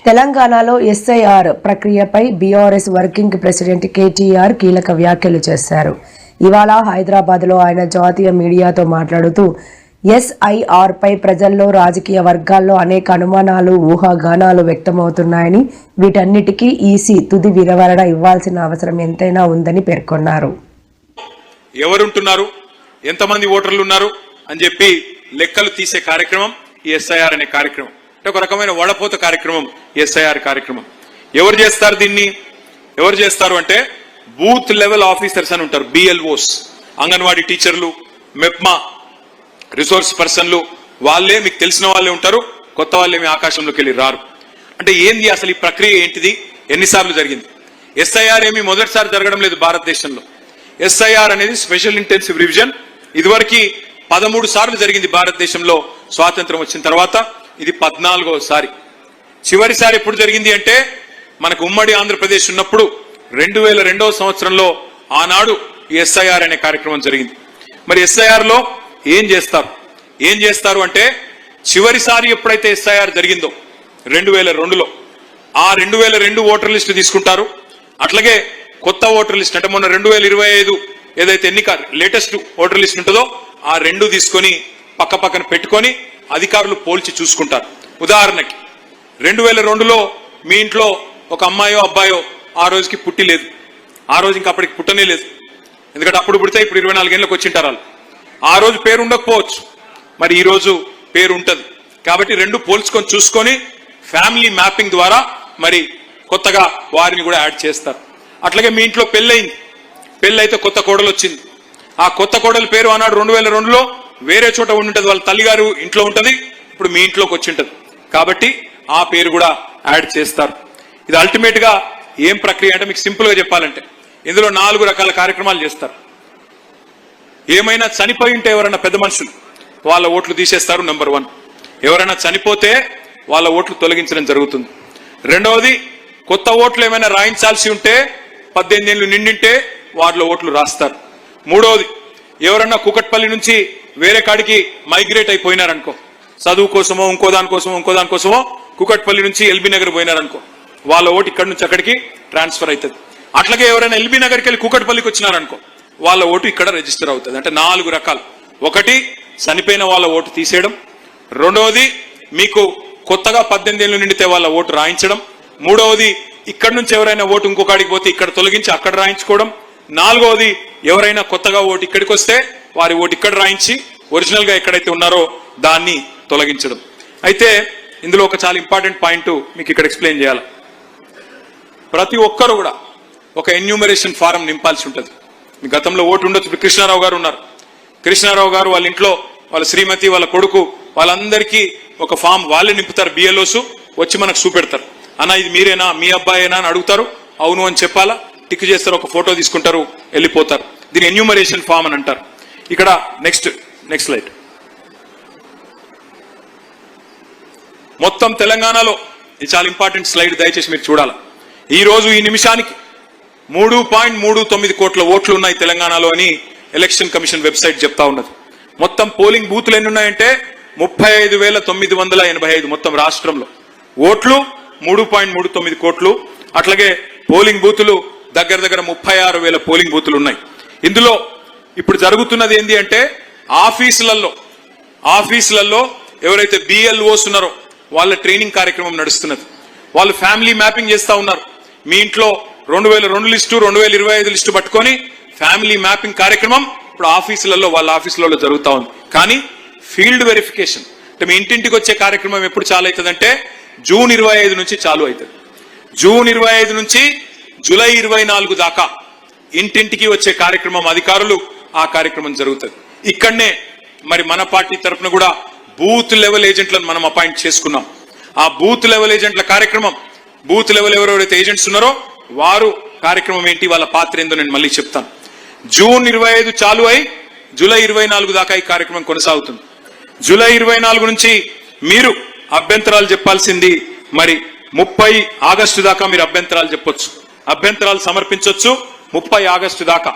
తెలంగాణలో ఎస్ఐఆర్ ప్రక్రియపై BRS working president KTR కీలక వ్యాఖ్యలు చేశారు. ఇవాళ హైదరాబాద్లో ఆయన జాతీయ మీడియాతో మాట్లాడుతూ ఎస్ఐఆర్ పై ప్రజల్లో, రాజకీయ వర్గాల్లో అనేక అనుమానాలు, ఊహాగానాలు వ్యక్తమవుతున్నాయని, వీటన్నిటికీ ఈసీ తుది వివరణ ఇవ్వాల్సిన అవసరం ఎంతైనా ఉందని పేర్కొన్నారు. ఎవరుంటున్నారు, ఎంతమంది ఓటర్లు ఉన్నారు అని చెప్పి లెక్కలు తీసే కార్యక్రమం ఈ ఎస్ఐఆర్ అనే కార్యక్రమం. ఒక రకమైన వడపోత కార్యక్రమం ఎస్ఐఆర్ కార్యక్రమం. ఎవరు చేస్తారు దీన్ని? ఎవరు చేస్తారు అంటే బూత్ లెవెల్ ఆఫీసర్స్ అని ఉంటారు, బిఎల్ఓస్, అంగన్వాడీ టీచర్లు, మెప్మా రిసోర్స్ పర్సన్లు. వాళ్ళే మీకు తెలిసిన వాళ్ళే ఉంటారు, కొత్త వాళ్ళే మీ ఆకాశంలోకి వెళ్ళి రారు. అంటే ఏంది అసలు ఈ ప్రక్రియ ఏంటిది, ఎన్నిసార్లు జరిగింది? ఎస్ఐఆర్ ఏమి మొదటిసారి జరగడం లేదు భారతదేశంలో. ఎస్ఐఆర్ అనేది స్పెషల్ ఇంటెన్సివ్ రివిజన్. ఇదివరకు 13 సార్లు జరిగింది భారతదేశంలో స్వాతంత్రం వచ్చిన తర్వాత. ఇది 14వ. చివరిసారి ఎప్పుడు జరిగింది అంటే మనకు ఉమ్మడి ఆంధ్రప్రదేశ్ ఉన్నప్పుడు 2002వ సంవత్సరంలో ఆనాడు ఈ ఎస్ఐఆర్ అనే కార్యక్రమం జరిగింది. మరి ఎస్ఐఆర్ లో ఏం చేస్తారు అంటే చివరిసారి ఎప్పుడైతే ఎస్ఐఆర్ జరిగిందో 2002లో ఆ 2002 ఓటర్ లిస్టు తీసుకుంటారు. అట్లాగే కొత్త ఓటర్ లిస్ట్ అంటే మొన్న 2025 ఏదైతే ఎన్నిక లేటెస్ట్ ఓటర్ లిస్ట్ ఉంటుందో ఆ 2 తీసుకొని పక్కన పెట్టుకొని అధికారులు పోల్చి చూసుకుంటారు. ఉదాహరణకి 2002లో మీ ఇంట్లో ఒక అమ్మాయో అబ్బాయో ఆ రోజుకి పుట్టి లేదు, ఆ రోజు ఇంకా అప్పటికి పుట్టనే లేదు. ఎందుకంటే అప్పుడు పుడితే ఇప్పుడు 24 ఏళ్ళకి వచ్చింటారు వాళ్ళు. ఆ రోజు పేరు ఉండకపోవచ్చు, మరి ఈ రోజు పేరు ఉంటది. కాబట్టి 2 పోల్చుకొని చూసుకొని ఫ్యామిలీ మ్యాపింగ్ ద్వారా మరి కొత్తగా వారిని కూడా యాడ్ చేస్తారు. అట్లాగే మీ ఇంట్లో పెళ్ళైతే కొత్త కోడలు వచ్చింది. ఆ కొత్త కోడలి పేరు ఆనాడు 2002లో వేరే చోట ఉండి వాళ్ళ తల్లిగారు ఇంట్లో ఉంటది, ఇప్పుడు మీ ఇంట్లోకి వచ్చి ఉంటది. కాబట్టి ఆ పేరు కూడా యాడ్ చేస్తారు. ఇది అల్టిమేట్ గా ఏం ప్రక్రియ అంటే మీకు సింపుల్ గా చెప్పాలంటే ఇందులో 4 రకాల కార్యక్రమాలు చేస్తారు. ఏమైనా చనిపోయి ఉంటే ఎవరైనా పెద్ద మనుషులు వాళ్ళ ఓట్లు తీసేస్తారు, నెంబర్ 1. ఎవరైనా చనిపోతే వాళ్ళ ఓట్లు తొలగించడం జరుగుతుంది. రెండవది, కొత్త ఓట్లు ఏమైనా రాయించాల్సి ఉంటే 18 ఏళ్ళు నిండింటే వాటిలో ఓట్లు రాస్తారు. మూడవది, ఎవరన్నా కూకట్పల్లి నుంచి వేరే కాడికి మైగ్రేట్ అయిపోయినారనుకో, చదువు కోసమో ఇంకో దానికోసమో కూకట్పల్లి నుంచి ఎల్బీ నగర్ పోయినారనుకో, వాళ్ళ ఓటు ఇక్కడి నుంచి అక్కడికి ట్రాన్స్ఫర్ అవుతుంది. అట్లాగే ఎవరైనా ఎల్బీ నగర్కి వెళ్ళి కూకట్పల్లికి వచ్చినారనుకో, వాళ్ళ ఓటు ఇక్కడ రిజిస్టర్ అవుతుంది. అంటే 4 రకాలు. ఒకటి, చనిపోయిన వాళ్ళ ఓటు తీసేయడం. రెండవది, మీకు కొత్తగా 18 ఏళ్ళు నిండితే వాళ్ళ ఓటు రాయించడం. మూడవది, ఇక్కడ నుంచి ఎవరైనా ఓటు ఇంకొకడికి పోతే ఇక్కడ తొలగించి అక్కడ రాయించుకోవడం. నాలుగవది, ఎవరైనా కొత్తగా ఓటు ఇక్కడికి వస్తే వారి ఓటు ఇక్కడ రాయించి ఒరిజినల్ గా ఎక్కడైతే ఉన్నారో దాన్ని తొలగించడం. అయితే ఇందులో ఒక చాలా ఇంపార్టెంట్ పాయింట్ మీకు ఇక్కడ ఎక్స్ప్లెయిన్ చేయాలి. ప్రతి ఒక్కరు కూడా ఒక ఎన్యూమరేషన్ ఫారం నింపాల్సి ఉంటుంది. మీ గతంలో ఓటు ఉండొచ్చు. ఇప్పుడు కృష్ణారావు గారు ఉన్నారు. కృష్ణారావు గారు వాళ్ళ ఇంట్లో వాళ్ళ శ్రీమతి, వాళ్ళ కొడుకు, వాళ్ళందరికీ ఒక ఫామ్ వాళ్ళే నింపుతారు. బిఎల్ఓస్ వచ్చి మనకు చూపెడతారు. అన్న ఇది మీరేనా, మీ అబ్బాయేనా అని అడుగుతారు. అవును అని చెప్పాలా, టిక్ చేస్తారు, ఒక ఫోటో తీసుకుంటారు, వెళ్ళిపోతారు. దీని ఎన్యూమరేషన్ ఫామ్ అని అంటారు. ఇక్కడ నెక్స్ట్ స్లైడ్. మొత్తం తెలంగాణలో ఇది చాలా ఇంపార్టెంట్ స్లైడ్, దయచేసి మీరు చూడాలి. ఈ రోజు ఈ నిమిషానికి 3.39 కోట్ల ఓట్లు ఉన్నాయి తెలంగాణలో అని ఎలక్షన్ కమిషన్ వెబ్సైట్ చెప్తా ఉన్నది. మొత్తం పోలింగ్ బూత్లు ఎన్ని ఉన్నాయంటే 35,985 మొత్తం రాష్ట్రంలో. ఓట్లు 3.39 కోట్లు. అట్లాగే పోలింగ్ బూతులు దగ్గర 36,000 పోలింగ్ బూతులు ఉన్నాయి. ఇందులో ఇప్పుడు జరుగుతున్నది ఏంటి అంటే ఆఫీసులలో ఎవరైతే బిఎల్ఓస్ ఉన్నారో వాళ్ళ ట్రైనింగ్ కార్యక్రమం నడుస్తున్నది. వాళ్ళు ఫ్యామిలీ మ్యాపింగ్ చేస్తా ఉన్నారు. మీ ఇంట్లో 2002 లిస్టు, 2025 లిస్టు పట్టుకొని ఫ్యామిలీ మ్యాపింగ్ కార్యక్రమం ఇప్పుడు వాళ్ళ ఆఫీసులలో జరుగుతా ఉంది. కానీ ఫీల్డ్ వెరిఫికేషన్ అంటే మీ ఇంటింటికి వచ్చే కార్యక్రమం ఎప్పుడు చాలు అవుతుందంటే జూన్ 25 నుంచి చాలు అవుతుంది. జూన్ 25 నుంచి జూలై 24 దాకా ఇంటింటికి వచ్చే కార్యక్రమం అధికారులు ఆ కార్యక్రమం జరుగుతుంది. ఇక్కడనే మరి మన పార్టీ తరఫున కూడా బూత్ లెవెల్ ఏజెంట్లను మనం అపాయింట్ చేసుకున్నాం. ఆ బూత్ లెవెల్ ఏజెంట్ల కార్యక్రమం, బూత్ లెవెల్ ఎవరెవరైతే ఏజెంట్స్ ఉన్నారో వారు కార్యక్రమం ఏంటి, వాళ్ళ పాత్ర ఏందో నేను మళ్ళీ చెప్తాను. జూన్ 25 చాలు అయి జూలై 24 దాకా ఈ కార్యక్రమం కొనసాగుతుంది. జూలై 24 నుంచి మీరు అభ్యంతరాలు చెప్పాల్సింది మరి 30 ఆగస్టు దాకా మీరు అభ్యంతరాలు చెప్పొచ్చు, అభ్యంతరాలు సమర్పించవచ్చు 30 ఆగస్టు దాకా.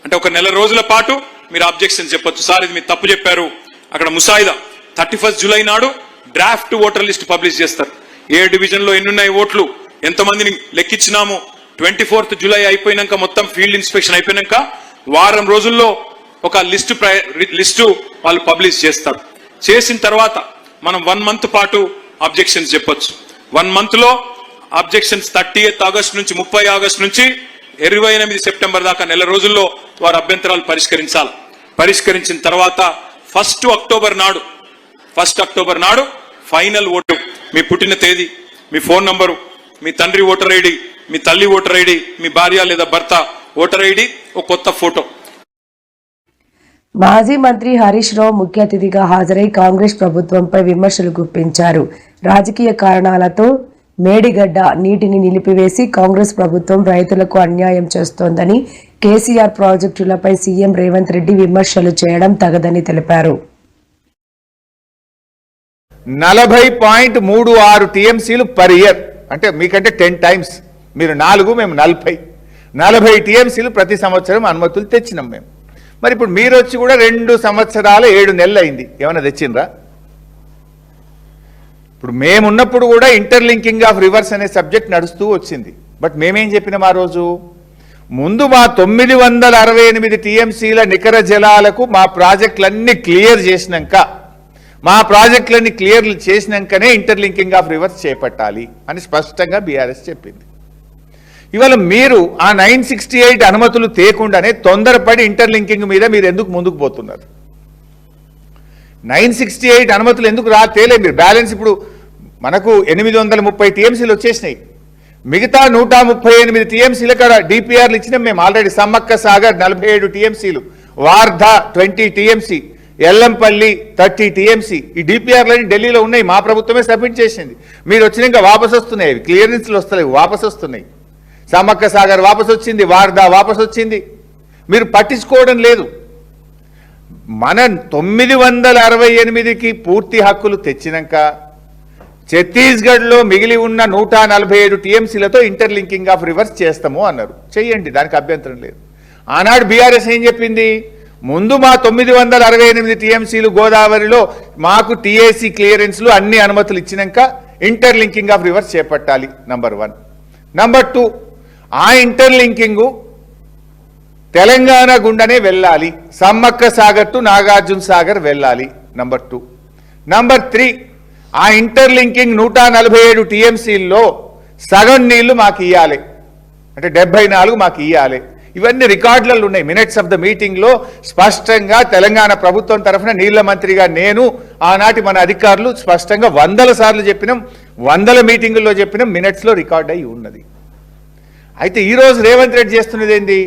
అంటే ఒక నెల రోజుల పాటు మీరు అబ్జెక్షన్ చెప్పొచ్చు. సార్ ఇది మీరు తప్పు చెప్పారు. అక్కడ ముసాయిదా 31 జూలై నాడు డ్రాఫ్ట్ ఓటర్ లిస్ట్ పబ్లిష్ చేస్తారు. ఏ డివిజన్లో ఎన్నున్నాయి ఓట్లు, ఎంతమందిని లెక్కించినాము. 24th జూలై అయిపోయినాక, మొత్తం ఫీల్డ్ ఇన్స్పెక్షన్ అయిపోయినాక వారం రోజుల్లో ఒక లిస్టు వాళ్ళు పబ్లిష్ చేస్తారు. చేసిన తర్వాత మనం 1 month పాటు అబ్జెక్షన్స్ చెప్పొచ్చు. 1 month లో అబ్జెక్షన్స్ 30th ఆగస్టు నుంచి 30 ఆగస్టు నుంచి 28 సెప్టెంబర్ దాకా నెల రోజుల్లో వారి అభ్యంతరాలు పరిష్కరించాలి. పరిష్కరించిన తర్వాత 1 అక్టోబర్ నాడు ఫైనల్ ఓటు, మీ పుట్టిన తేదీ, మీ ఫోన్ నంబరు, మీ తండ్రి ఓటర్ ఐడి, మీ తల్లి ఓటర్ ఐడి, మీ భార్య లేదా భర్త ఓటర్ ఐడి, ఒక కొత్త ఫోటో. మాజీ మంత్రి హరీష్ రావు ముఖ్య అతిథిగా హాజరై కాంగ్రెస్ ప్రభుత్వంపై విమర్శలు గుప్పించారు. రాజకీయ కారణాలతో మేడిగడ్డ నీటిని నిలిపివేసి కాంగ్రెస్ ప్రభుత్వం రైతులకు అన్యాయం చేస్తోందని, కేసీఆర్ ప్రాజెక్టులపై సీఎం రేవంత్ రెడ్డి విమర్శలు చేయడం తగదని తెలిపారు. 40.36 టీఎంసీలు పర్ ఇయర్, అంటే మీకంటే 10 times, మీరు 4, మేము 40 టీఎంసీలు ప్రతి సంవత్సరం అనుమతులు తెచ్చినాం మేము. మరి ఇప్పుడు మీరు వచ్చి కూడా 2 సంవత్సరాలు 7 నెలలు అయింది, ఏమైనా తెచ్చిండ్రా? ఇప్పుడు మేమున్నప్పుడు కూడా ఇంటర్లింకింగ్ ఆఫ్ రివర్స్ అనే సబ్జెక్ట్ నడుస్తూ వచ్చింది. బట్ మేమేం చెప్పినాం ఆ రోజు? ముందు మా 968 టీఎంసీల నికర జలాలకు మా ప్రాజెక్టులన్నీ క్లియర్ చేసినాకనే ఇంటర్లింకింగ్ ఆఫ్ రివర్స్ చేపట్టాలి అని స్పష్టంగా బీఆర్ఎస్ చెప్పింది. ఇవాళ మీరు ఆ 968 అనుమతులు తేకుండానే తొందరపడి ఇంటర్లింకింగ్ మీద మీరు ఎందుకు ముందుకు పోతున్నారు? 968 అనుమతులు ఎందుకు తేలే మీరు? బ్యాలెన్స్ ఇప్పుడు మనకు 830 టీఎంసీలు వచ్చేసినాయి. మిగతా 138 టీఎంసీల కాడ డిపిఆర్లు ఇచ్చినాం మేము ఆల్రెడీ. సమ్మక్క సాగర్ 47 టీఎంసీలు, వార్ధా 20 టీఎంసీ, ఎల్లంపల్లి 30 టీఎంసీ. ఈ డిపిఆర్లని ఢిల్లీలో ఉన్నాయి, మా ప్రభుత్వమే సబ్మిట్ చేసింది. మీరు వచ్చినాక వాపసు వస్తున్నాయి, క్లియరెన్స్లు వస్తలేవు, వాపసు వస్తున్నాయి. సమ్మక్క సాగర్ వాపసు వచ్చింది, వార్ధా వాపసు వచ్చింది. మీరు పట్టించుకోవడం లేదు. మన 968కి పూర్తి హక్కులు తెచ్చినాక ఛత్తీస్గఢ్లో మిగిలి ఉన్న 147 టీఎంసీలతో ఇంటర్లింకింగ్ ఆఫ్ రివర్స్ చేస్తాము అన్నారు. చెయ్యండి, దానికి అభ్యంతరం లేదు. ఆనాడు బీఆర్ఎస్ ఏం చెప్పింది? ముందు మా 968 టీఎంసీలు గోదావరిలో మాకు టీఏసీ క్లియరెన్స్లు అన్ని అనుమతులు ఇచ్చినాక ఇంటర్లింకింగ్ ఆఫ్ రివర్స్ చేపట్టాలి, నంబర్ 1. నంబర్ 2, ఆ ఇంటర్లింకింగ్ తెలంగాణ గుండనే వెళ్ళాలి, సమ్మక్క సాగర్ టు నాగార్జున సాగర్ వెళ్ళాలి, నంబర్ 2. నంబర్ 3, ఆ ఇంటర్లింకింగ్ 147 టీఎంసీల్లో సగం నీళ్లు మాకు ఇయ్యాలి, అంటే 74 మాకు ఇయ్యాలి. ఇవన్నీ రికార్డులలో ఉన్నాయి. మినిట్స్ ఆఫ్ ద మీటింగ్లో స్పష్టంగా తెలంగాణ ప్రభుత్వం తరఫున నీళ్ల మంత్రిగా నేను, ఆనాటి మన అధికారులు స్పష్టంగా 100 సార్లు చెప్పినాం, 100 మీటింగుల్లో చెప్పినాం, మినిట్స్లో రికార్డ్ అయి ఉన్నది. అయితే ఈరోజు రేవంత్ రెడ్డి చేస్తున్నది ఏంది?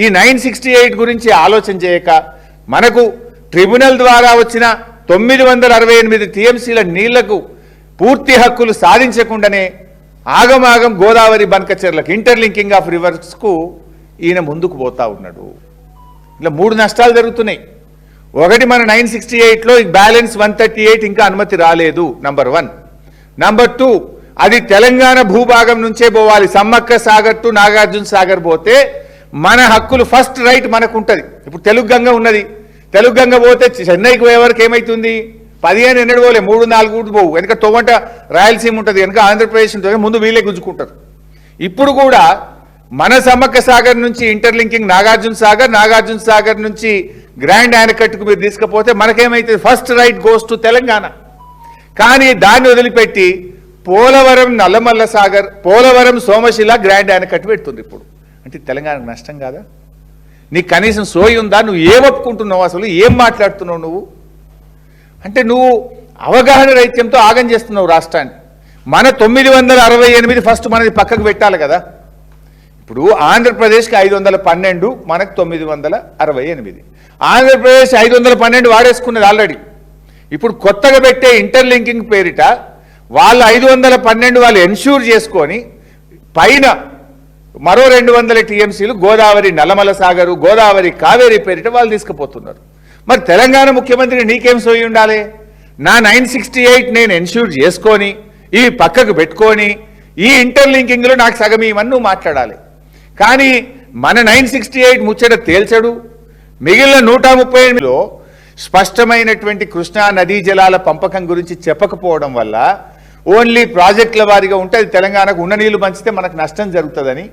ఈ 968 గురించి ఆలోచన చేయక మనకు ట్రిబ్యునల్ ద్వారా వచ్చిన 968 టీఎంసీల నీళ్లకు పూర్తి హక్కులు సాధించకుండానే ఆగమాగం గోదావరి బనకచెర్లకు ఇంటర్లింకింగ్ ఆఫ్ రివర్స్కు ఈయన ముందుకు పోతా ఉన్నాడు. ఇలా 3 నష్టాలు జరుగుతున్నాయి. ఒకటి, మన 968లో బ్యాలెన్స్ 138 ఇంకా అనుమతి రాలేదు, నంబర్ 1. నంబర్ 2, అది తెలంగాణ భూభాగం నుంచే పోవాలి. సమ్మక్క సాగర్ టు నాగార్జున సాగర్ పోతే మన హక్కులు ఫస్ట్ రైట్ మనకు ఉంటుంది. ఇప్పుడు తెలుగు గంగ ఉన్నది, తెలుగు గంగ పోతే చెన్నైకి పోయే వరకు ఏమవుతుంది? 15 ఎన్నడు పోలే, 3-4 పోవు. వెనక తొవ్వంట రాయలసీమ ఉంటుంది, వెనక ఆంధ్రప్రదేశ్ ఉంటుంది, ముందు వీళ్ళే గుంజుకుంటారు. ఇప్పుడు కూడా మన సమ్మక్క సాగర్ నుంచి ఇంటర్లింకింగ్ నాగార్జున సాగర్ నుంచి గ్రాండ్ యానకట్టుకు మీరు తీసుకపోతే మనకేమైతే first right goes to Telangana. కానీ దాన్ని వదిలిపెట్టి పోలవరం నల్లమల్ల సాగర్, పోలవరం సోమశిల గ్రాండ్ యానకట్టు పెడుతుంది. ఇప్పుడు అంటే తెలంగాణకు నష్టం కాదా? నీకు కనీసం సోయి ఉందా? నువ్వు ఏం ఒప్పుకుంటున్నావు? అసలు ఏం మాట్లాడుతున్నావు నువ్వు? అంటే నువ్వు అవగాహన రైత్యంతో ఆగం చేస్తున్నావు రాష్ట్రాన్ని. మన 968 ఫస్ట్ మనది పక్కకు పెట్టాలి కదా. ఇప్పుడు ఆంధ్రప్రదేశ్కి 512, మనకు 968. ఆంధ్రప్రదేశ్ 512 వాడేసుకున్నది ఆల్రెడీ. ఇప్పుడు కొత్తగా పెట్టే ఇంటర్లింకింగ్ పేరిట వాళ్ళు 512 వాళ్ళు ఎన్ష్యూర్ చేసుకొని పైన మరో 200 టీఎంసీలు గోదావరి నల్లమల సాగరు, గోదావరి కావేరీ పేరిట వాళ్ళు తీసుకుపోతున్నారు. మరి తెలంగాణ ముఖ్యమంత్రి నీకేం సోయి ఉండాలి? నా 968 నేను ఎన్ష్యూర్ చేసుకొని ఈ పక్కకు పెట్టుకొని ఈ ఇంటర్లింకింగ్లో నాకు సగం ఇవన్నీ నువ్వు మాట్లాడాలి. కానీ మన 968 ముచ్చట తేల్చడు. మిగిలిన 138లో స్పష్టమైనటువంటి కృష్ణా నదీ జలాల పంపకం గురించి చెప్పకపోవడం వల్ల ఓన్లీ ప్రాజెక్టుల వారీగా ఉంటే అది తెలంగాణకు ఉన్న నీళ్లు పంచితే మనకు నష్టం జరుగుతుందని.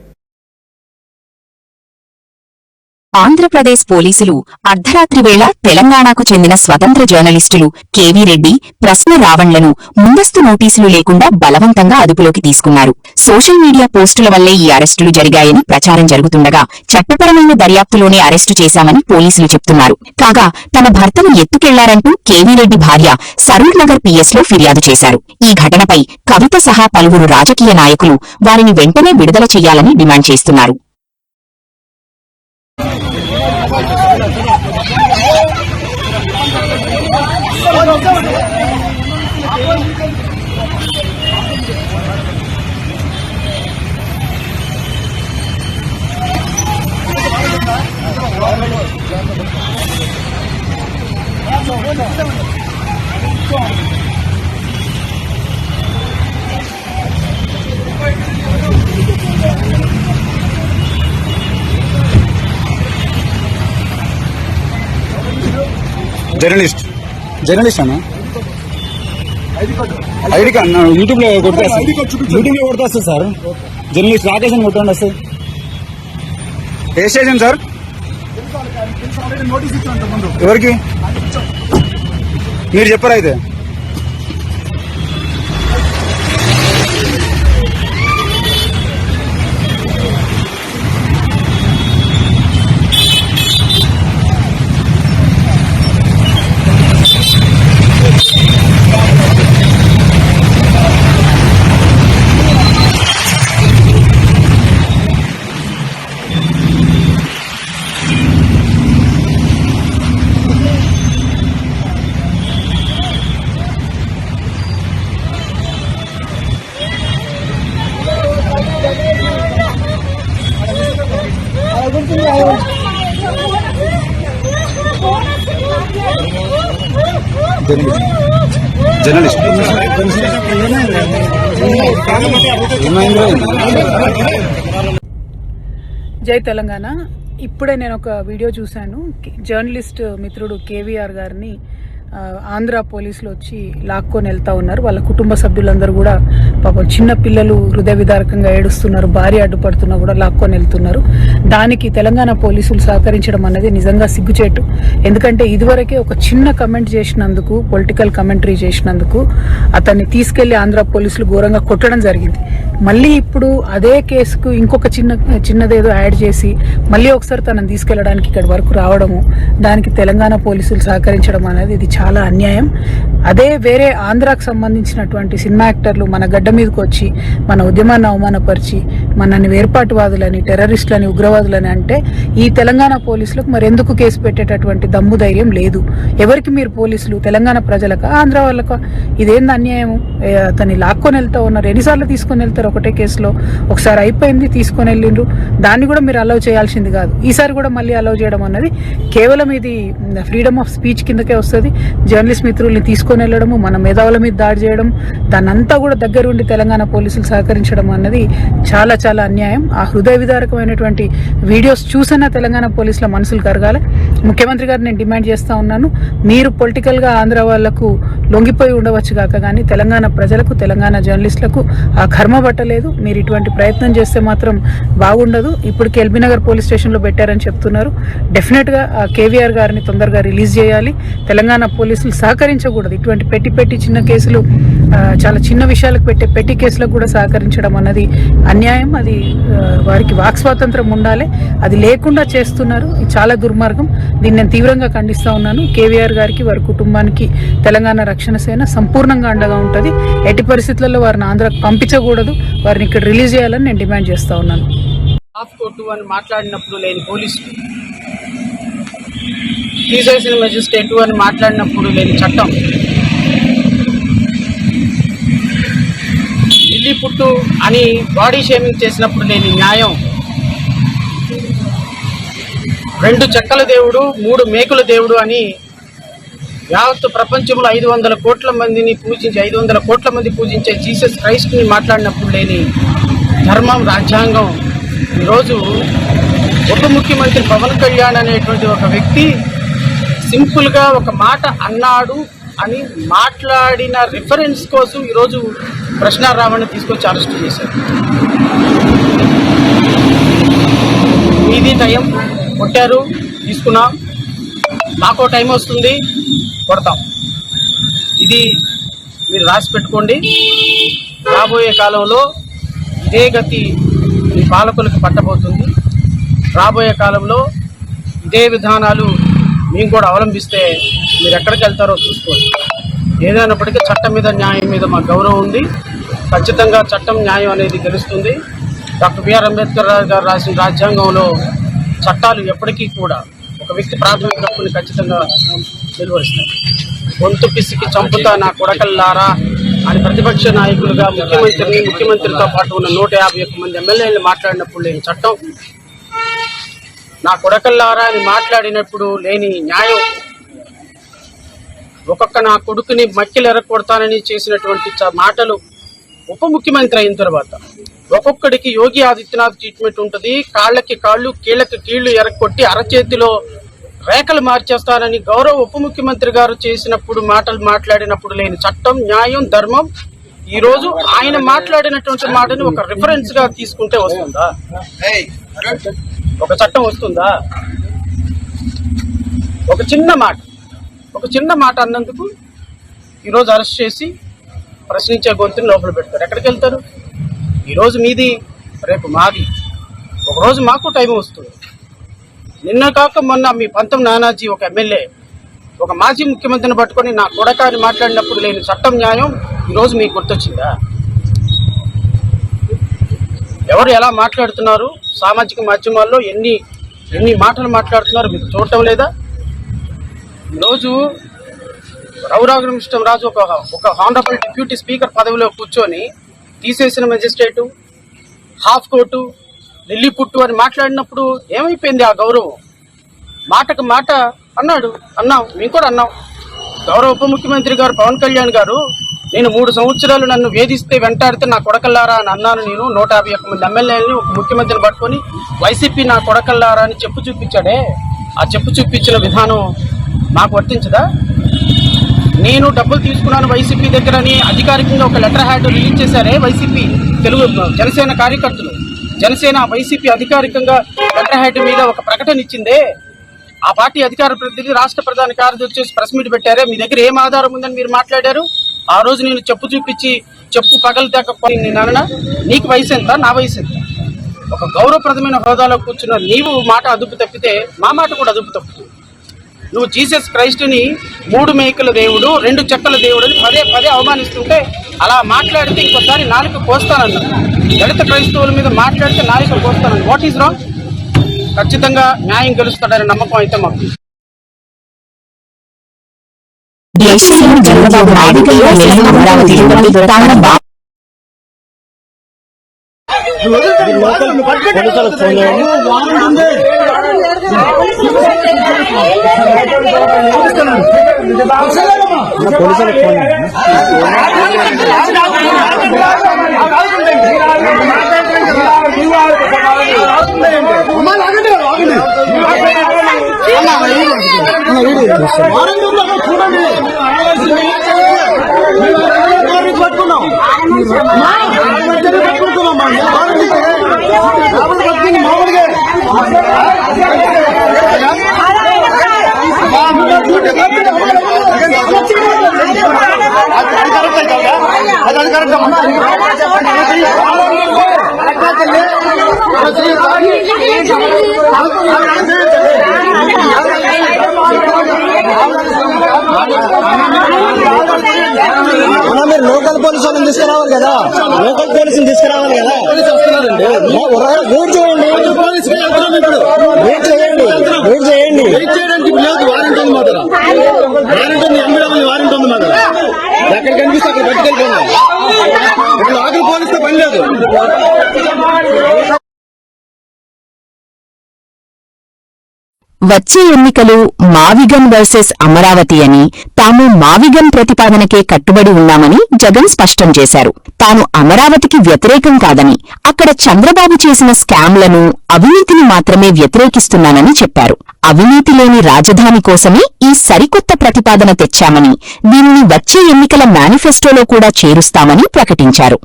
ఆంధ్రప్రదేశ్ పోలీసులు అర్ధరాత్రి వేళ తెలంగాణకు చెందిన స్వతంత్ర జర్నలిస్టులు కేవీ రెడ్డి, ప్రశ్న రావణ్లను ముందస్తు నోటీసులు లేకుండా బలవంతంగా అదుపులోకి తీసుకున్నారు. సోషల్ మీడియా పోస్టుల వల్లే ఈ అరెస్టులు జరిగాయని ప్రచారం జరుగుతుండగా చట్టపరమైన దర్యాప్తులోనే అరెస్టు చేశామని పోలీసులు చెప్తున్నారు. కాగా తన భర్తను ఎత్తుకెళ్లారంటూ కేవీ రెడ్డి భార్య సరూర్ నగర్ PS లో ఫిర్యాదు చేశారు. ఈ ఘటనపై కవిత సహా పలువురు రాజకీయ నాయకులు వారిని వెంటనే విడుదల చేయాలని డిమాండ్ చేస్తున్నారు. జర్నలిస్ట్ అన్న ఐడి కార్డ్ యూట్యూబ్ లో కొడితే వస్తుంది సార్. జర్నలిస్ట్ రాకేష్ అని కొట్టండి వస్తుంది. ఏ స్టేషన్ సార్? ఎవరికి మీరు చెప్పారు అయితే? జర్నలిస్ట్ జై తెలంగాణ. ఇప్పుడే నేను ఒక వీడియో చూశాను. జర్నలిస్ట్ మిత్రుడు కేవీఆర్ గారిని ఆంధ్ర పోలీసులు వచ్చి లాక్కొని వెళ్తా ఉన్నారు. వాళ్ళ కుటుంబ సభ్యులందరూ కూడా పాపం చిన్న పిల్లలు హృదయ విదారకంగా ఏడుస్తున్నారు. భార్య అడ్డుపడుతున్నా కూడా లాక్కొని వెళ్తున్నారు. దానికి తెలంగాణ పోలీసులు సహకరించడం అనేది నిజంగా సిగ్గుచేటు. ఎందుకంటే ఇదివరకే ఒక చిన్న కమెంట్ చేసినందుకు, పొలిటికల్ కమెంటరీ చేసినందుకు అతన్ని తీసుకెళ్లి ఆంధ్ర పోలీసులు ఘోరంగా కొట్టడం జరిగింది. మళ్ళీ ఇప్పుడు అదే కేసుకు ఇంకొక చిన్నదేదో యాడ్ చేసి మళ్ళీ ఒకసారి తనని తీసుకెళ్లడానికి ఇక్కడి వరకు రావడము, దానికి తెలంగాణ పోలీసులు సహకరించడం అనేది ఇది చాలా అన్యాయం. అదే వేరే ఆంధ్రాకు సంబంధించినటువంటి సినిమా యాక్టర్లు మన గడ్డ మీదకి వచ్చి మన ఉద్యమాన్ని అవమానపరిచి మనల్ని వేర్పాటువాదులని, టెర్రరిస్టులని, ఉగ్రవాదులని అంటే ఈ తెలంగాణ పోలీసులకు మరి ఎందుకు కేసు పెట్టేటటువంటి దమ్ము ధైర్యం లేదు? ఎవరికి మీరు పోలీసులు? తెలంగాణ ప్రజలకు, ఆంధ్ర వాళ్ళకు? ఇదేంది అన్యాయము? అతన్ని లాక్కొని వెళ్తా ఉన్నారు. ఎన్నిసార్లు తీసుకొని వెళ్తారు ఒకటే కేసులో? ఒకసారి అయిపోయింది, తీసుకొని వెళ్ళిండ్రు. దాన్ని కూడా మీరు అలౌ చేయాల్సింది కాదు. ఈసారి కూడా మళ్ళీ అలౌ చేయడం అన్నది కేవలం ఇది ఫ్రీడమ్ ఆఫ్ స్పీచ్ కిందకే వస్తుంది. జర్నలిస్ట్ మిత్రుల్ని తీసుకొని వెళ్ళడము, మన మేధావుల మీద దాడి చేయడం, దాన్నంతా కూడా దగ్గరుండి తెలంగాణ పోలీసులు సహకరించడం అన్నది చాలా చాలా అన్యాయం. ఆ హృదయ విదారకమైనటువంటి వీడియోస్ చూసినా తెలంగాణ పోలీసుల మనసులు కరగాలి. ముఖ్యమంత్రి గారు నేను డిమాండ్ చేస్తా ఉన్నాను, మీరు పొలిటికల్ గా ఆంధ్ర వాళ్లకు లొంగిపోయి ఉండవచ్చు కాక కానీ తెలంగాణ ప్రజలకు, తెలంగాణ జర్నలిస్టులకు ఆ కర్మ పట్టలేదు. మీరు ఇటువంటి ప్రయత్నం చేస్తే మాత్రం బాగుండదు. ఇప్పటికి ఎల్బీనగర్ పోలీస్ స్టేషన్ లో పెట్టారని చెప్తున్నారు. డెఫినెట్ గా కేవీఆర్ గారిని తొందరగా రిలీజ్ చేయాలి. తెలంగాణ పోలీసులు సహకరించకూడదు. ఇటువంటి పెట్టి చిన్న కేసులు, చాలా చిన్న విషయాలకు పెట్టే పెట్టి కేసులకు కూడా సహకరించడం అన్నది అన్యాయం. అది వారికి వాక్ స్వాతంత్రం ఉండాలి, అది లేకుండా చేస్తున్నారు. ఇది చాలా దుర్మార్గం. దీన్ని నేను తీవ్రంగా ఖండిస్తా ఉన్నాను. కేవీఆర్ గారికి, వారి కుటుంబానికి తెలంగాణ రక్షణ సేన సంపూర్ణంగా అండగా ఉంటుంది. ఎట్టి పరిస్థితులలో వారిని ఆంధ్రాకు పంపించకూడదు, వారిని ఇక్కడ రిలీజ్ చేయాలని నేను డిమాండ్ చేస్తా ఉన్నాను. ఆఫ్ కోర్టు అని మాట్లాడినప్పుడు లేని పోలీసులు, తీసేసిన మెజిస్ట్రేట్ అని మాట్లాడినప్పుడు లేని చట్టం, ఢిల్లీ పుట్టు అని బాడీ షేమింగ్ చేసినప్పుడు లేని న్యాయం, 2 చెక్కల దేవుడు 3 మేకుల దేవుడు అని యావత్తు ప్రపంచంలో 500 కోట్ల మందిని పూజించి 500 కోట్ల మంది పూజించే జీసస్ క్రైస్ట్ని మాట్లాడినప్పుడు లేని ధర్మం, రాజ్యాంగం ఈరోజు ఉప ముఖ్యమంత్రి పవన్ కళ్యాణ్ అనేటువంటి ఒక వ్యక్తి సింపుల్గా ఒక మాట అన్నాడు, అని మాట్లాడిన రిఫరెన్స్ కోసం ఈరోజు ప్రశ్న రావణ్ని తీసుకొచ్చి అరెస్ట్ చేశారు. మీది టైం కొట్టారు, తీసుకున్నాం, మాకో టైం వస్తుంది, కొడతాం. ఇది మీరు రాసి పెట్టుకోండి. రాబోయే కాలంలో ఇదే గతి ఈ పాలకులకు పట్టబోతుంది. రాబోయే కాలంలో ఇదే విధానాలు మేము కూడా అవలంబిస్తే మీరు ఎక్కడికి వెళ్తారో చూసుకోండి. ఏదైనప్పటికీ చట్టం మీద, న్యాయం మీద మాకు గౌరవం ఉంది. ఖచ్చితంగా చట్టం, న్యాయం అనేది గెలుస్తుంది. డాక్టర్ బిఆర్ అంబేద్కర్ గారు రాసిన రాజ్యాంగంలో చట్టాలు ఎప్పటికీ కూడా ఒక వ్యక్తి ప్రాథమిక హక్కుని ఖచ్చితంగా నిర్వహిస్తారు. గొంతు పిసికి చంపుతా నా కొడకల్లారా అని ప్రతిపక్ష నాయకులుగా ముఖ్యమంత్రితో పాటు ఉన్న 151 మంది ఎమ్మెల్యేలు మాట్లాడినప్పుడు లేని చట్టం, నా కొడకల్లారా అని మాట్లాడినప్పుడు లేని న్యాయం, ఒక్కొక్క నా కొడుకుని మక్కిలు ఎరగొడతానని చేసినటువంటి మాటలు ఉప ముఖ్యమంత్రి అయిన తర్వాత ఒక్కొక్కడికి యోగి ఆదిత్యనాథ్ ట్రీట్మెంట్ ఉంటుంది. కాళ్ళకి కాళ్ళు, కీళ్ళకి కీళ్లు ఎరగొట్టి అరచేతిలో రేఖలు మార్చేస్తానని గౌరవ ఉప ముఖ్యమంత్రి గారు చేసినప్పుడు మాటలు మాట్లాడినప్పుడు లేని చట్టం, న్యాయం, ధర్మం ఈ రోజు ఆయన మాట్లాడినటువంటి మాటని ఒక రిఫరెన్స్ గా తీసుకుంటే వస్తుందా? ఒక చట్టం వస్తుందా? ఒక చిన్న మాట అన్నందుకు ఈరోజు అరెస్ట్ చేసి ప్రశ్నించే గొంతుని లోపల పెడతారు. ఎక్కడికి వెళ్తారు? ఈరోజు మీది, రేపు మాది. ఒకరోజు మాకు టైం వస్తుంది. నిన్న కాక మొన్న మీ పంతం నానాజీ ఒక ఎమ్మెల్యే ఒక మాజీ ముఖ్యమంత్రిని పట్టుకొని నా కొడక అని మాట్లాడినప్పుడు లేని చట్టం, న్యాయం ఈరోజు మీకు గుర్తొచ్చిందా? ఎవరు ఎలా మాట్లాడుతున్నారు, సామాజిక మాధ్యమాల్లో ఎన్ని మాటలు మాట్లాడుతున్నారు మీకు చూడటం లేదా? ఈరోజు రఘురామకృష్ణరాజు ఒక హానరబుల్ డిప్యూటీ స్పీకర్ పదవిలో కూర్చొని తీసేసిన మెజిస్ట్రేటు, హాఫ్ కోర్టు, ఢిల్లీ పుట్టు అని మాట్లాడినప్పుడు ఏమైపోయింది ఆ గౌరవం? మాటకు మాట అన్నాం, మేము కూడా అన్నాం. గౌరవ ఉప ముఖ్యమంత్రి గారు పవన్ కళ్యాణ్ గారు, నేను 3 సంవత్సరాలు నన్ను వేధిస్తే వెంటాడితే నా కొడకల్లారా అని అన్నాను. నేను 151 మంది ఎమ్మెల్యేలని ఒక ముఖ్యమంత్రిని పట్టుకొని వైసీపీ నా కొడకల్లారా అని చెప్పు చూపించాడే. ఆ చెప్పు చూపించిన విధానం నాకు వర్తించదా? నేను డబ్బులు తీసుకున్నాను వైసీపీ దగ్గర అని అధికారికంగా ఒక లెటర్ హ్యాడ్ రిలీజ్ చేశారే వైసీపీ జనసేన కార్యకర్తలు. జనసేన వైసీపీ అధికారికంగా లెటర్ హ్యాడ్ మీద ఒక ప్రకటన ఇచ్చిందే. ఆ పార్టీ అధికార ప్రతినిధి రాష్ట్ర ప్రధాన కార్యదర్శి చేసి ప్రెస్ మీట్ పెట్టారే. మీ దగ్గర ఏం ఆధారం ఉందని మీరు మాట్లాడారు? ఆ రోజు నేను చెప్పు చూపించి చెప్పు పగలు తేకపోయి నేను అన్నా, నీకు వయసు ఎంత, నా వయసు ఎంత? ఒక గౌరవప్రదమైన హోదాలో కూర్చున్న నీవు మాట అదుపు తప్పితే మా మాట కూడా అదుపు తప్పుతుంది. నువ్వు జీసస్ క్రైస్ట్ని 3 మేకుల దేవుడు, 2 చెక్కల దేవుడు అని పదే అవమానిస్తుంటే అలా మాట్లాడితే ఇంకోసారి నాలుక కోస్తానన్నారు. దళిత క్రైస్తవుల మీద మాట్లాడితే నాలుక కోస్తానన్నారు. What is wrong? ఖచ్చితంగా న్యాయం గెలుస్తాడనే నమ్మకం అయితే మాకు. దేశంలో చంద్రబాబు నాయుడు అమరావతి మీరు లోకల్ పోలీసు వాళ్ళని తీసుకురావాలి కదా, లోకల్ పోలీసుని తీసుకురావాలి కదా. వెయిట్ చేయండి, వెయిట్ చేయడానికి లేదు. వారెంట్ ఉంది మా దగ్గర, వారెంట్ ఉంది, ఎంబీడబ్ల్యూ వారెంట్ ఉంది మా దగ్గర. ఎక్కడ కనిపిస్తే అక్కడ పట్టుకెళ్ళిపోయింది. ఇప్పుడు ఆఖరి పోలీసుతో పని లేదు. వచ్చే ఎన్నికలు మావిగన్ వర్సెస్ అమరావతి అని, తాము మావిగన్ ప్రతిపాదనకే కట్టుబడి ఉన్నామని జగన్ స్పష్టం చేశారు. తాను అమరావతికి వ్యతిరేకం కాదని, అక్కడ చంద్రబాబు చేసిన స్కామ్లను, అవినీతిని మాత్రమే వ్యతిరేకిస్తున్నానని చెప్పారు. అవినీతి లేని రాజధాని కోసమే ఈ సరికొత్త ప్రతిపాదన తెచ్చామని, దీనిని వచ్చే ఎన్నికల మేనిఫెస్టోలో కూడా చేరుస్తామని ప్రకటించారు.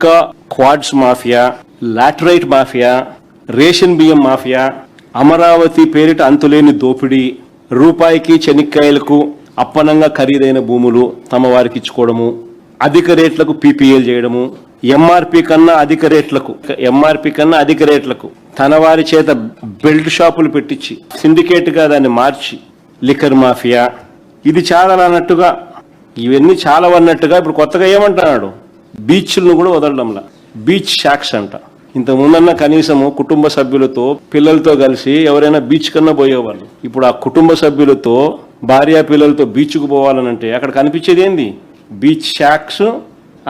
Quads mafia, laterite mafia, ration బియ్యం మాఫియా, అమరావతి పేరిట అంతులేని దోపిడీ, రూపాయికి చెనిక్కాయలకు అప్పనంగా ఖరీదైన భూములు తమ వారికి ఇచ్చుకోవడము, అధిక రేట్లకు పీపీఎల్ చేయడము, ఎంఆర్పీ కన్నా అధిక రేట్లకు తన వారి చేత బెల్ట్ షాపులు పెట్టించి సిండికేట్గా దాన్ని మార్చి లిక్కర్ మాఫియా, ఇది చాలా అన్నట్టుగా, ఇవన్నీ చాలా అన్నట్టుగా ఇప్పుడు కొత్తగా ఏమంటున్నాడు, బీచ్లను కూడా వదలడంలా, బీచ్ షాక్స్ అంట. ఇంతకుముందన్న కనీసము కుటుంబ సభ్యులతో పిల్లలతో కలిసి ఎవరైనా బీచ్ కన్నా పోయేవాళ్ళు. ఇప్పుడు ఆ కుటుంబ సభ్యులతో భార్య పిల్లలతో బీచ్కు పోవాలనంటే అక్కడ కనిపించేది ఏంది, బీచ్ షాక్స్.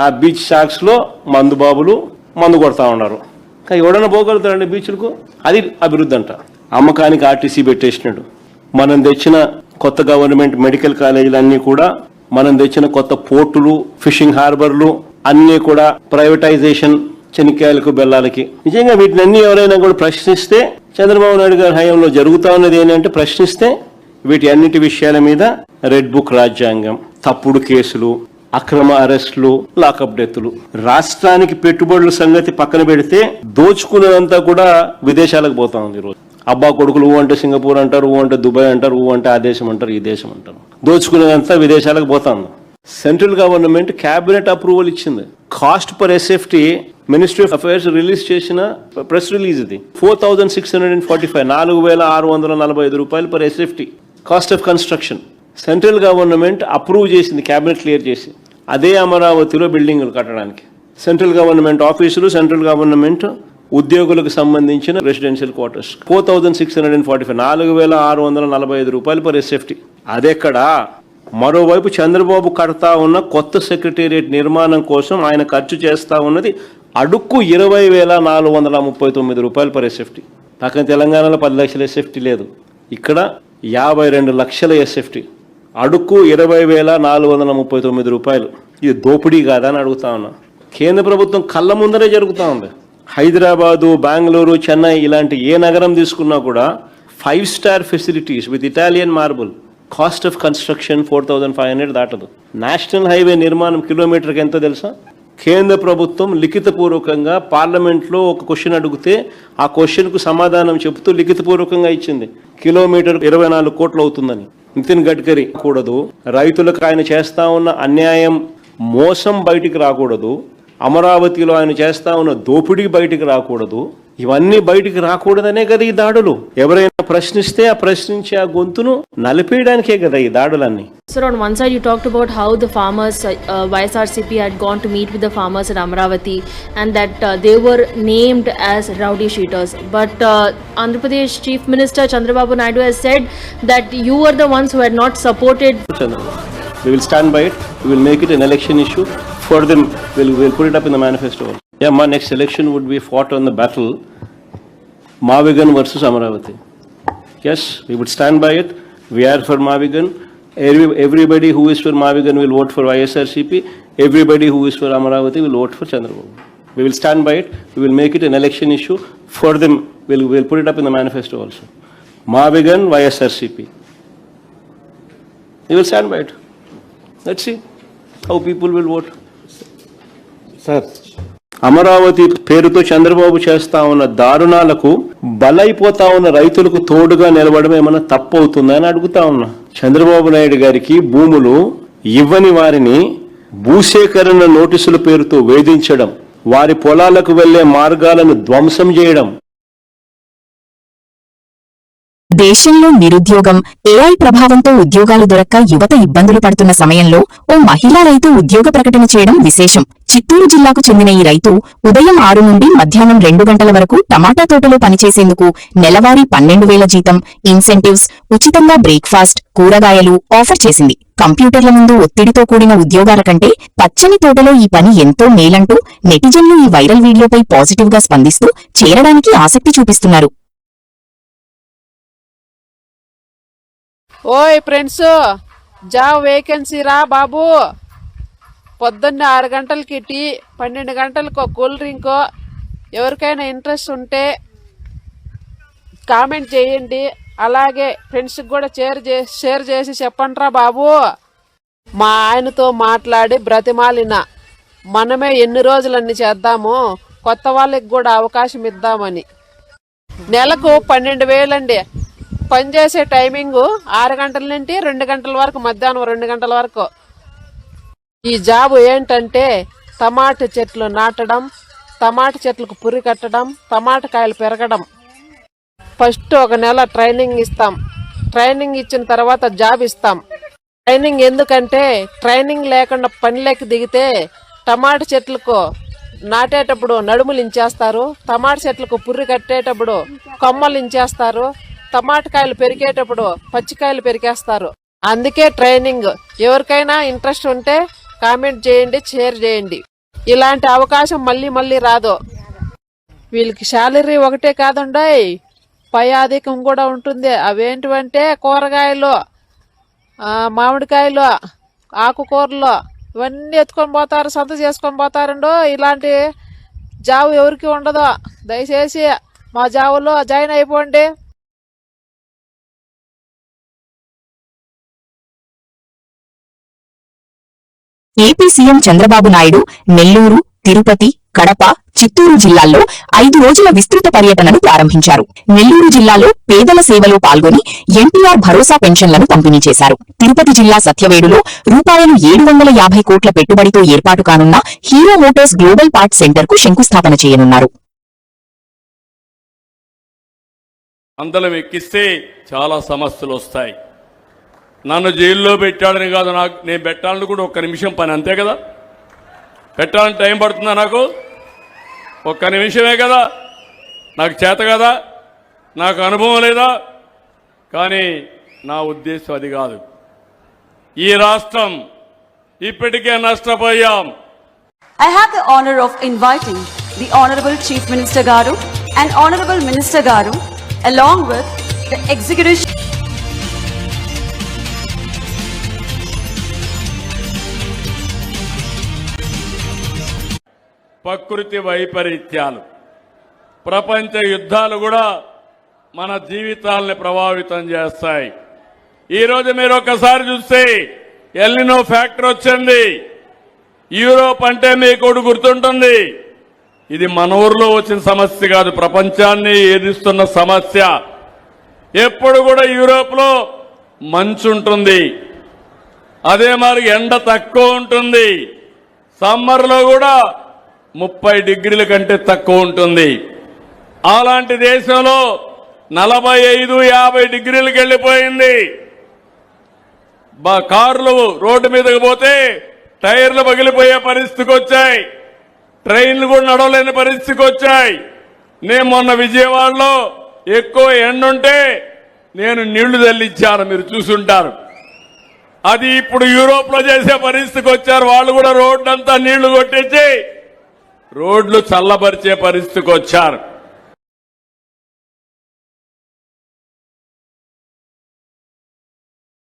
ఆ బీచ్ షాక్స్ లో మందు బాబులు మందు కొడతా ఉన్నారు. ఎవడన్నా పోగలుగుతారండి బీచ్లకు? అది అభివృద్ధి అంట. అమ్మకానికి ఆర్టీసీ పెట్టేసినాడు. మనం తెచ్చిన కొత్త గవర్నమెంట్ మెడికల్ కాలేజీలన్నీ కూడా, మనం తెచ్చిన కొత్త పోర్టులు, ఫిషింగ్ హార్బర్లు అన్నీ కూడా ప్రైవేటైజేషన్, చెనిక్కాయలకు బెల్లాలకి. నిజంగా వీటిని అన్ని ఎవరైనా కూడా ప్రశ్నిస్తే, చంద్రబాబు నాయుడు గారి హయాంలో జరుగుతా ఉన్నది ఏంటంటే ప్రశ్నిస్తే వీటి అన్నిటి విషయాల మీద రెడ్ బుక్ రాజ్యాంగం, తప్పుడు కేసులు, అక్రమ అరెస్టులు, లాకప్ డెత్తులు. రాష్ట్రానికి పెట్టుబడుల సంగతి పక్కన పెడితే దోచుకునేదంతా కూడా విదేశాలకు పోతా ఉంది ఈరోజు. అబ్బా కొడుకులు ఊ అంటే సింగపూర్ అంటారు, ఊ అంటే దుబాయ్ అంటారు, ఊ అంటే ఆ దేశం అంటారు, ఈ దేశం అంటారు. దోచుకునేదంతా విదేశాలకు పోతా ఉంది. సెంట్రల్ గవర్నమెంట్ క్యాబినెట్ అప్రూవల్ ఇచ్చింది. Cost per SFT ministry of affairs release చేసిన ప్రెస్ రిలీజ్ ఇది. 4645, 4645 రూపాయలు per SFT cost of construction. Central government approve చేసింది, క్యాబినెట్ క్లియర్ చేసి. అదే అమరావతిలో బిల్డింగులు కట్టడానికి సెంట్రల్ గవర్నమెంట్ ఆఫీసులు, సెంట్రల్ గవర్నమెంట్ ఉద్యోగులకు సంబంధించిన రెసిడెన్షియల్ క్వార్టర్స్ 4645, 4645 రూపాయలు పర్ ఎస్ఎఫ్టీ. అదెక్కడా? మరోవైపు చంద్రబాబు కడతా ఉన్న కొత్త సెక్రటేరియట్ నిర్మాణం కోసం ఆయన ఖర్చు చేస్తా ఉన్నది అడుక్కు 20,439 రూపాయలు పర్ ఎస్ఎఫ్టీ. పక్కన తెలంగాణలో 10 లక్షల ఎస్ఎఫ్టీ లేదు, ఇక్కడ 52 లక్షల ఎస్ఎఫ్టీ. అడుక్కు 20,439 రూపాయలు. ఇది దోపిడీ కాదా అని అడుగుతా ఉన్నా. కేంద్ర ప్రభుత్వం కళ్ళ ముందరే జరుగుతూ ఉంది. హైదరాబాదు, బెంగళూరు, చెన్నై ఇలాంటి ఏ నగరం తీసుకున్నా కూడా 5 star facilities with Italian marble. Cost of construction 4,500 దాటదు. నేషనల్ హైవే నిర్మాణం కిలోమీటర్కి ఎంతో తెలుసా? కేంద్ర ప్రభుత్వం లిఖితపూర్వకంగా పార్లమెంట్లో ఒక క్వశ్చన్ అడిగితే ఆ క్వశ్చన్కు సమాధానం చెబుతూ లిఖితపూర్వకంగా ఇచ్చింది. కిలోమీటర్ 24 కోట్లు అవుతుందని. నితిన్ గడ్కరీ కూడదు, రైతులకు ఆయన చేస్తా ఉన్న అన్యాయం, మోసం బయటికి రాకూడదు, అమరావతిలో ఆయన చేస్తా ఉన్న దోపిడీ బయటికి రాకూడదు. ఇవన్నీ బయటికి రాకూడదనే కదా ఈ దాడులు. ఎవరైనా ప్రశ్నిస్తే ఆ ప్రశ్నించే ఆ గొంతును నలిపేయడానికే కదా ఈ దాడులన్నీ. Sir, on one side you talked about how the farmers, YSRCP had gone to meet with the farmers at Amravati and that they were named as rowdy sheeters. But Andhra Pradesh Chief Minister Chandrababu Naidu has said that you were the ones who had not supported. We will stand by it. We will make it an election issue. For them, we'll put it up in the manifesto. Yeah, my next election would be fought on the battle, Mavigan versus Amaravati. Yes, we would stand by it. We are for Mavigan. Everybody who is for Mavigan will vote for YSRCP. Everybody who is for Amaravati will vote for Chandrababu. We will stand by it. We will make it an election issue. For them, we'll put it up in the manifesto also. Mavigan, YSRCP. We will stand by it. Let's see how people will vote. Sir. Amaravati పేరుతో చంద్రబాబు చేస్తా ఉన్న దారుణాలకు బలైపోతా ఉన్న రైతులకు తోడుగా నిలబడడం ఏమన్నా తప్పు అవుతుందా అని అడుగుతా ఉన్నా. చంద్రబాబు నాయుడు గారికి భూములు ఇవ్వని వారిని భూసేకరణ నోటీసుల పేరుతో వేధించడం, వారి పొలాలకు వెళ్లే మార్గాలను ధ్వంసం చేయడం. దేశంలో నిరుద్యోగం, ఏఐ ప్రభావంతో ఉద్యోగాలు దొరక్క యువత ఇబ్బందులు పడుతున్న సమయంలో ఓ మహిళా రైతు ఉద్యోగ ప్రకటన చేయడం విశేషం. చిత్తూరు జిల్లాకు చెందిన ఈ రైతు ఉదయం 6 నుండి మధ్యాహ్నం 2 గంటల వరకు టమాటా తోటలో పనిచేసేందుకు నెలవారీ 12,000 జీతం, ఇన్సెంటివ్స్, ఉచితంగా బ్రేక్ఫాస్ట్, కూరగాయలు ఆఫర్ చేసింది. కంప్యూటర్ల ముందు ఒత్తిడితో కూడిన ఉద్యోగాల కంటే పచ్చని తోటలో ఈ పని ఎంతో మేలంటూ నెటిజన్లు ఈ వైరల్ వీడియోపై పాజిటివ్ గా స్పందిస్తూ చేరడానికి ఆసక్తి చూపిస్తున్నారు. ఓయ్ ఫ్రెండ్స్, జాబ్ వేకెన్సీ రా బాబు. పొద్దున్న 6 గంటలకి టీ, 12 గంటలకు కూల్ డ్రింక్. ఎవరికైనా ఇంట్రెస్ట్ ఉంటే కామెంట్ చేయండి. అలాగే ఫ్రెండ్స్కి కూడా షేర్ చేసి చెప్పండి రా బాబు. మా ఆయనతో మాట్లాడి బ్రతిమాలిన, మనమే ఎన్ని రోజులన్నీ చేద్దాము, కొత్త వాళ్ళకి కూడా అవకాశం ఇద్దామని. నెలకు 12,000 అండి. పనిచేసే టైమింగ్ 6 గంటల నుండి 2 గంటల వరకు, మధ్యాహ్నం 2 గంటల వరకు. ఈ జాబు ఏంటంటే టమాటా చెట్లు నాటడం, టమాటా చెట్లకు పురి కట్టడం, టమాటా కాయలు పెరగడం. ఫస్ట్ 1 నెల ట్రైనింగ్ ఇస్తాం. ట్రైనింగ్ ఇచ్చిన తర్వాత జాబ్ ఇస్తాం. ట్రైనింగ్ ఎందుకంటే ట్రైనింగ్ లేకుండా పనిలోకి దిగితే టమాటా చెట్లకు నాటేటప్పుడు నడుములు ఇంచేస్తారు, టమాటా చెట్లకు పుర్రి కట్టేటప్పుడు కొమ్మలు ఇంచేస్తారు, టమాటా కాయలు పెరిగేటప్పుడు పచ్చికాయలు పెరిగేస్తారు. అందుకే ట్రైనింగ్. ఎవరికైనా ఇంట్రెస్ట్ ఉంటే కామెంట్ చేయండి, షేర్ చేయండి. ఇలాంటి అవకాశం మళ్ళీ రాదు. వీళ్ళకి శాలరీ ఒకటే కాదుండయి, పై అధికం కూడా ఉంటుంది. అవేంటివంటే కూరగాయలు, మామిడికాయలు, ఆకుకూరలు ఇవన్నీ ఎత్తుకొని పోతారు, సంత చేసుకొని పోతారండో. ఇలాంటి జాబ్ ఎవరికి ఉండదు. దయచేసి మా జాబులో జాయిన్ అయిపోండి. ఏపీ సీఎం చంద్రబాబు నాయుడు నెల్లూరు, తిరుపతి, కడప, చిత్తూరు జిల్లాల్లో 5 రోజుల విస్తృత పర్యటనను ప్రారంభించారు. నెల్లూరు జిల్లాలో పేదల సేవలో పాల్గొని ఎన్టీఆర్ భరోసా పెన్షన్లను పంపిణీ చేశారు. తిరుపతి జిల్లా సత్యవేడులో ₹750 కోట్ల పెట్టుబడితో ఏర్పాటు కానున్న hero Motors global part centre కు శంకుస్థాపన చేయనున్నారు. అందలం ఎక్కిస్తే చాలా సమస్యలు వస్తాయి. నన్ను జైల్లో పెట్టాడని కాదు, నేను పెట్టాలని కూడా 1 నిమిషం పని, అంతే కదా. పెట్టాలని టైం పడుతుందా? నాకు 1 నిమిషమే కదా. నాకు చేత కదా, నాకు అనుభవం లేదా. కానీ నా ఉద్దేశం అది కాదు. ఈ రాష్ట్రం ఇప్పటికే నష్టపోయాం. I have the honor of inviting the Honorable Chief Minister Garu and Honorable Minister Garu along with the Executive ప్రకృతి వైపరీత్యాలు, ప్రపంచ యుద్ధాలు కూడా మన జీవితాలని ప్రభావితం చేస్తాయి. ఈరోజు మీరు ఒకసారి చూస్తే ఎల్నినో ఫ్యాక్టర్ వచ్చింది. యూరోప్ అంటే మీకు గుర్తుంటుంది. ఇది మన ఊర్లో వచ్చిన సమస్య కాదు, ప్రపంచాన్ని ఎదుర్కొన్న సమస్య. ఎప్పుడు కూడా యూరోప్లో మంచు ఉంటుంది, అదే మరి ఎండ తక్కువ ఉంటుంది. సమ్మర్లో కూడా 30 డిగ్రీల కంటే తక్కువ ఉంటుంది. అలాంటి దేశంలో 45-50 డిగ్రీలకు వెళ్ళిపోయింది. కార్లు రోడ్డు మీదకి పోతే టైర్లు పగిలిపోయే పరిస్థితికి వచ్చాయి. ట్రైన్లు కూడా నడవలేని పరిస్థితికి వచ్చాయి. నేను మొన్న విజయవాడలో ఎక్కువ ఎండుంటే నేను నీళ్లు తల్లించాను, మీరు చూసుంటారు. అది ఇప్పుడు యూరోప్ లో చేసే పరిస్థితికి వచ్చారు. వాళ్ళు కూడా రోడ్డంతా నీళ్లు కొట్టించి రోడ్లు చల్లబరిచే పరిస్థితికి వచ్చారు.